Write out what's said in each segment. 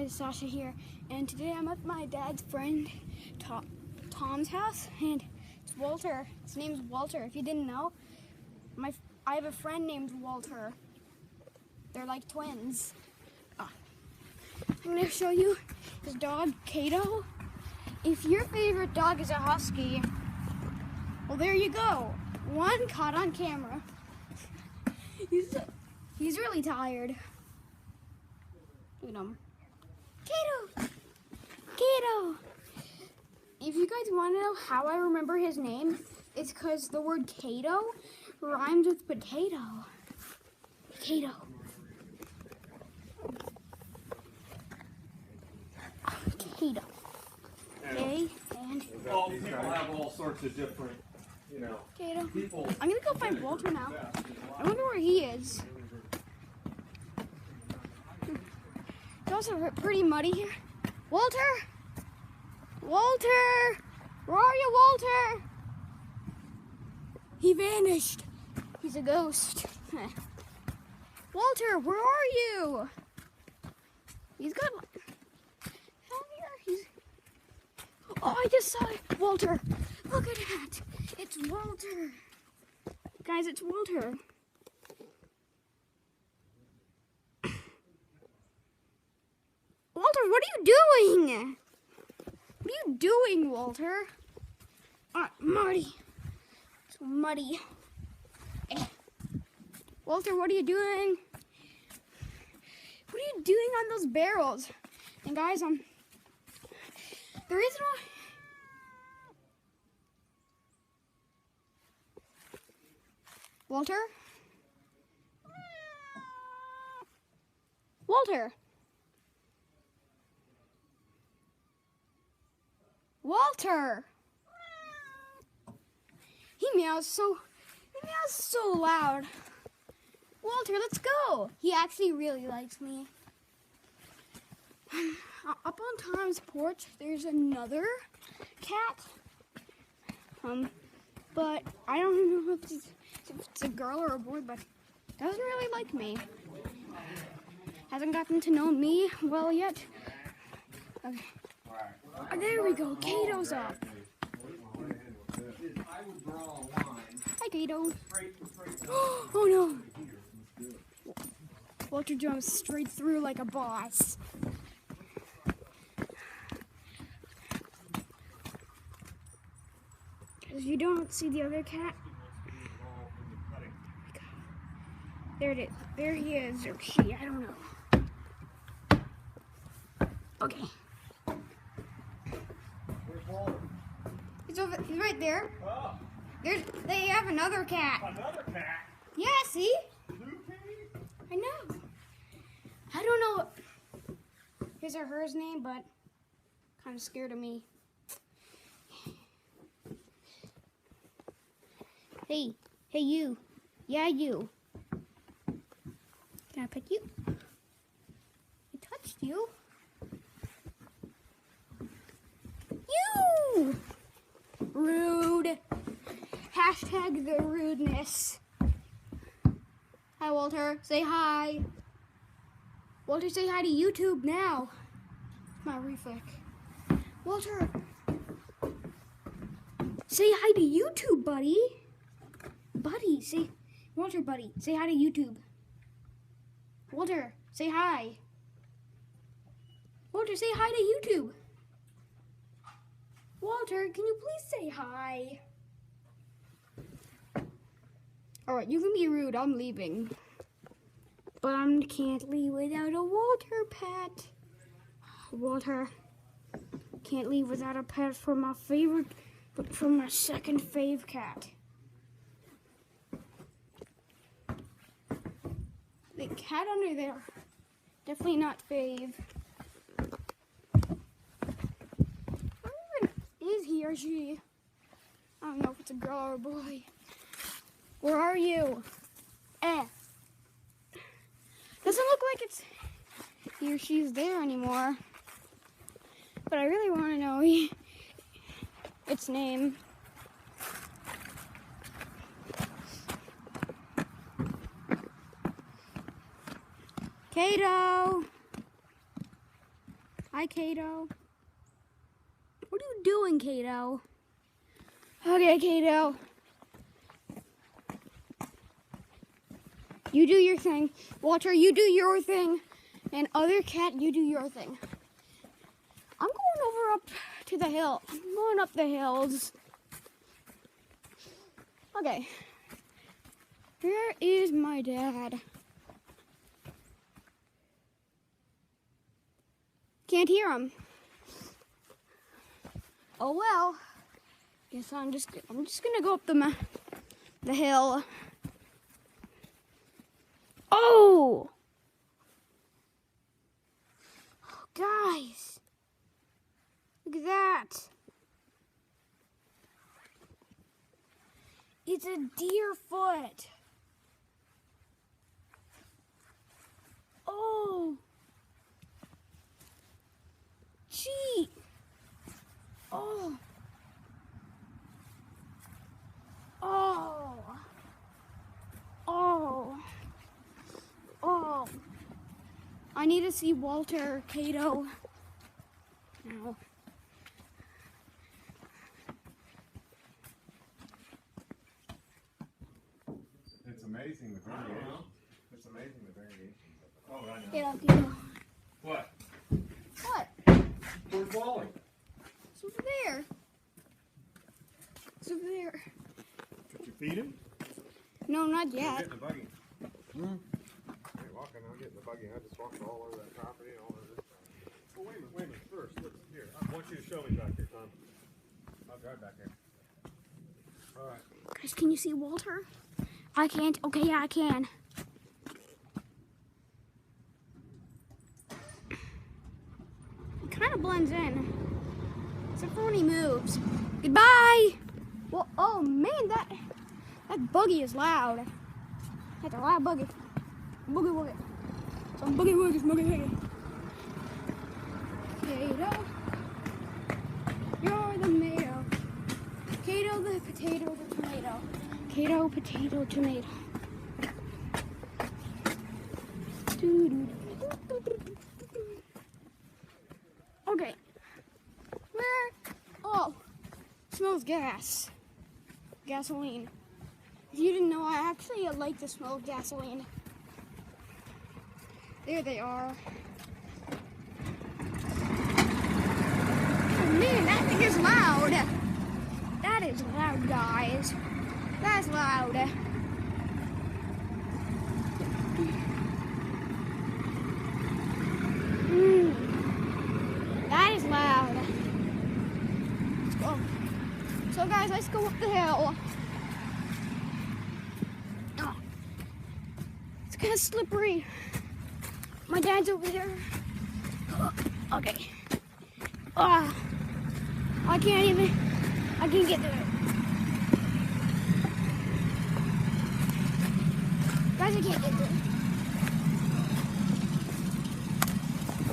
guys, Sasha here, and today I'm at my dad's friend Tom's house, and it's Walter. His name's Walter. If you didn't know, I have a friend named Walter. They're like twins. I'm gonna show you his dog, Kato. If your favorite dog is a husky, well, there you go. One caught on camera. He's really tired. Look at him. Kato! Kato! If you guys want to know how I remember his name, it's because the word Kato rhymes with potato. Kato. Kato. Okay, and... Well, people have all sorts of different, Kato. people. I'm gonna go find Walter now. I wonder where he is. It's also pretty muddy here. Walter! Walter! Where are you, Walter? He vanished. He's a ghost. Walter, where are you? He's got... Down here. Oh, I just saw it. Walter, look at that. It's Walter. Guys, it's Walter. Walter, what are you doing? What are you doing, Walter? Muddy. It's muddy. Walter, what are you doing? What are you doing on those barrels? And guys, the reason why... Walter? Walter? Walter! He meows so loud. Walter, let's go! He actually really likes me. Up on Tom's porch, there's another cat. But I don't know if it's a girl or a boy, but doesn't really like me. Hasn't gotten to know me well yet. Okay. There we go. Kato's up. Hi, Kato. Oh no. Walter jumps straight through like a boss. If you don't see the other cat, there it is. There he is, or she. I don't know. Okay. He's right there. Oh, They have another cat. another cat. Yeah, see? Blue cat? I know. I don't know his or hers name, but kind of scared of me. Hey you. Yeah, you. Can I pet you? I touched you. You! Rude. Hashtag the rudeness. Hi, Walter. Say hi. Walter, say hi to YouTube now. My reflex. Walter. Say hi to YouTube, buddy. Walter, buddy, say hi to YouTube. Walter, say hi. Walter, say hi to YouTube. Walter, can you please say hi? Alright, you can be rude, I'm leaving. But I can't leave without a Walter pet. Walter, can't leave without a pet for my second fave cat. The cat under there, definitely not fave. Where even is he or she? I don't know if it's a girl or a boy. Where are you? Doesn't look like it's he or she's there anymore. But I really want to know its name. Kato! Hi, Kato. What are you doing, Kato? Okay, Kato. You do your thing. Walter, you do your thing. And other cat, you do your thing. I'm going over up to the hill. I'm going up the hills. Okay. Here is my dad. Can't hear him. Oh well. Guess I'm just gonna go up the hill. Oh! Guys, look at that. It's a deer foot. Oh. Gee. Oh. Oh. Oh. Oh. I need to see Walter, Kato. Now. It's amazing the variation. It's amazing the variation. Oh, I know. Kato, Kato. What? What? Where's Wally? It's over there. It's over there. Did you feed him? No, not Get yet. in the buggy. I ain't walking, I'll get in the buggy. I just walked all over that property and all over this property. Oh, wait a minute. First, let's here. I want you to show me back here, Tom. I'll drive back here. All right. Guys, can you see Walter? I can't. Okay, yeah, I can. He kind of blends in, except for when he moves. Goodbye. Well, oh man, that buggy is loud. That's a loud buggy. Boogie woogie. Some boogie woogies, boogie woogie. Kato, you're the mayo. Kato the potato, the tomato. Kato, potato, tomato. Okay. Where? Oh, smells gas. Gasoline. If you didn't know, I actually like the smell of gasoline. There they are. Oh man, that thing is loud. That is loud, guys. That's loud. That is loud. Let's go. So guys, let's go up the hill. Oh, it's kind of slippery. My dad's over there. Oh, okay. Ah, I can't get to it. Guys, I can't get to it.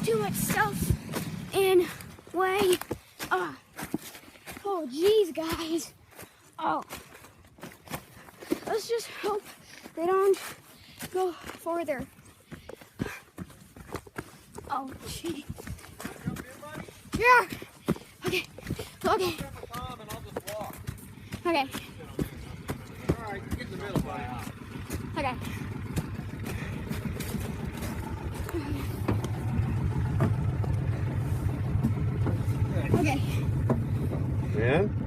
Too much stuff in way. Oh, geez, guys. Oh. Let's just hope they don't go further. Oh, gee. Yeah. Okay. Okay. Okay. All right, get in the middle, buddy. Okay. Okay.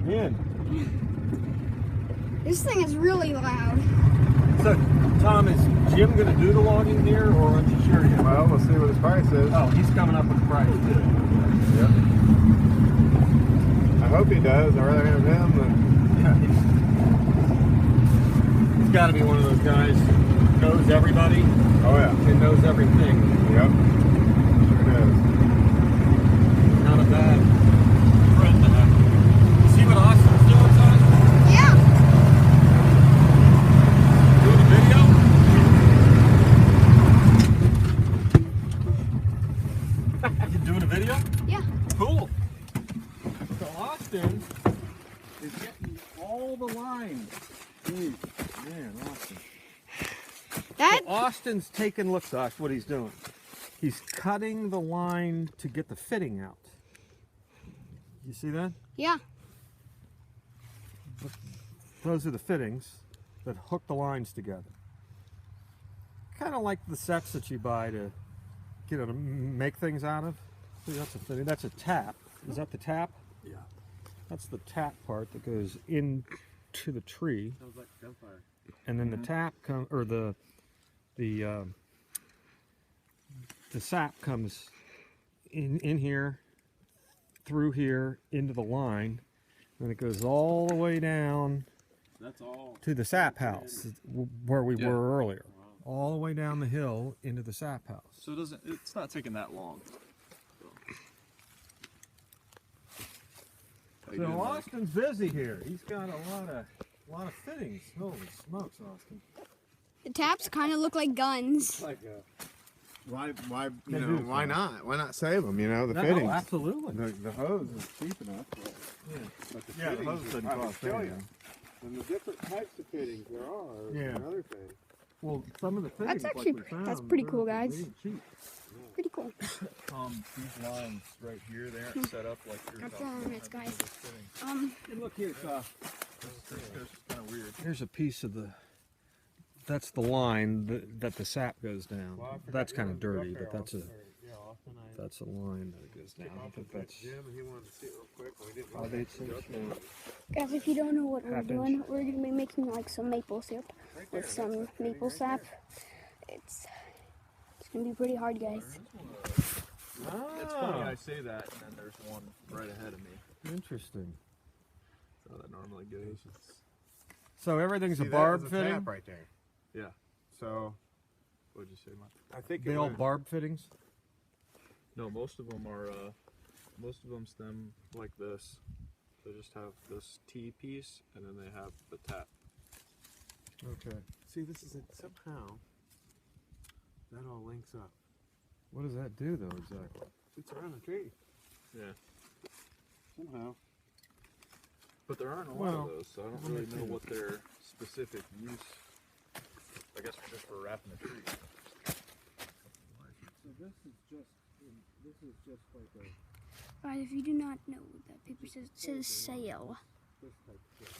In? This thing is really loud. So, Tom, is Jim going to do the logging here, or aren't you sure yet? Well, we'll see what his price is. Oh, he's coming up with a price, too. Yep. I hope he does. I'd rather have him than... Yeah, he's got to be one of those guys who knows everybody Oh, yeah. and knows everything. Yep. Sure does. Not a bad friend to have. See what Austin's doing, son? Yeah. Doing a video? You doing a video? Yeah. Cool. So Austin is getting all the lines. Jeez, man, Austin. That. So Austin's taking, look, Josh, what he's doing. he's cutting the line to get the fitting out. You see that? Yeah. Those are the fittings that hook the lines together. Kind of like the sets that you buy to, you know, to make things out of. See, that's a fitting. That's a tap. Is that the tap? Yeah. That's the tap part that goes into the tree, Sounds like gunfire. and then the tap or the sap comes in here, through here, into the line, and it goes all the way down That's all. to the sap house where we Yeah. were earlier. All the way down the hill into the sap house. So it's not taking that long. How you So doing, Mike? Austin's busy here. He's got a lot of fittings. Holy smokes, Austin. The taps kind of look like guns. Like why They you know, do, why so. not? Why not save them? You know, the No, fittings. absolutely. The hose is cheap enough. But the Yeah, the fittings hose is- doesn't I will cost show anything. you. And the different types of fittings there are is Yeah. another thing. Well, some of the fittings, That's actually like we found, that's pretty they're- cool, guys. they ain't cheap. Pretty cool. These lines right here, they aren't set up like yours. That's are. it's guys. Those fittings. And look here, They're kind of weird. here's a piece of the. That's the line that the sap goes down. Well, I forgot That's you kind of wanted to go up dirty, there, but that's a Austin, or- yeah, Austin, I that's a line that it goes down. I think that's Jim, and he wanted to see it real quick. But we didn't 5/8". Guys, if you don't know what we're Half doing, inch. we're gonna be making like some maple syrup Right there, with some that's the maple fitting right sap. It's gonna be pretty hard, guys. It's funny I say that, and then there's one right ahead of me. Interesting. That's how that normally goes. So everything's See, a that barb was a fitting. tap right there. Yeah. So What'd you say, Mike? I think They it all went- barb fittings. No, most of them are. Most of them stem like this. They just have this T piece, and then they have the tap. Okay. See, this is it. Somehow that all links up. What does that do though exactly? It's around the tree Yeah. somehow. But there aren't a lot Well, of those, so I don't let me really know see. what their specific use. I guess just for wrapping the tree. So this is just like a Guys, if you do not know what that paper says, it says sail. this type of thing.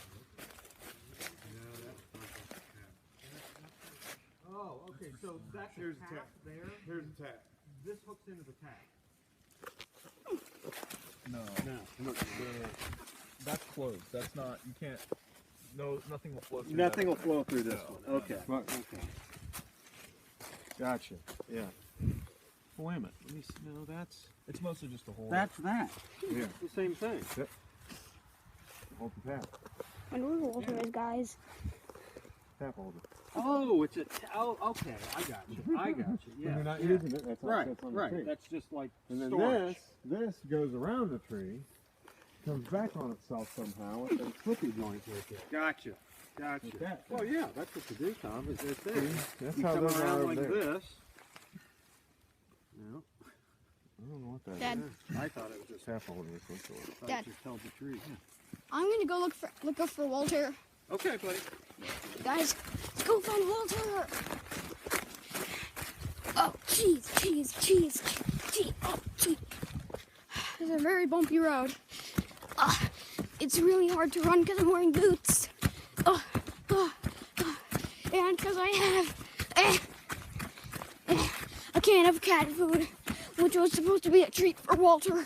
Oh, okay. So that's Here's the tap. there. Here's the tap. This hooks into the tap. No. No, look, That's closed. That's not. You can't. No, nothing will flow through. Nothing that. will flow through this No, one. Okay. okay. Gotcha. Yeah. Well, wait a minute. Let me see. No, that's It's mostly just a hole. that. Yeah. It's the same thing. Yep. Hold the tap. And where Walter is, guys. Tap holder. Oh, it's a. Okay. I got you. I got you. Yeah. When you're not yeah. using it, that's all Right. that's on the Right. tree. That's just like And then storage. this goes around the tree, comes back on itself somehow with a slippy joint right there. Gotcha. Gotcha. Like that. Well, yeah, that's what you do, Tom. Is right there. That's You how come those are around over like there. this. No, I don't know what that Dad. is. I thought it was just. Tap holder of some sort. Dad. Just held the tree. I'm gonna go look up for Walter. Okay, buddy. Guys, let's go find Walter. Oh, jeez. Oh, jeez. It's a very bumpy road. It's really hard to run because I'm wearing boots. And because I have a can of cat food, which was supposed to be a treat for Walter.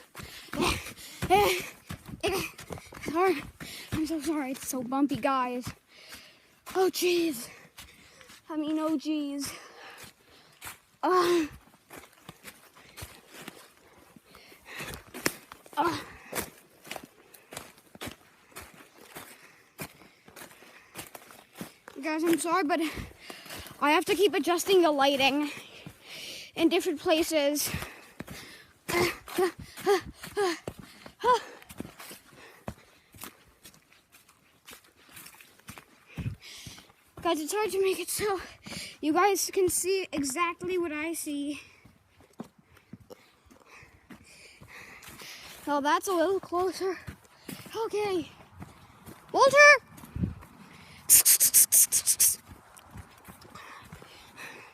Sorry. I'm so sorry. It's so bumpy, guys. Oh, jeez. I mean, oh, jeez. Guys, I'm sorry, but I have to keep adjusting the lighting in different places. Guys, it's hard to make it so you guys can see exactly what I see. Well, that's a little closer. Okay. Walter!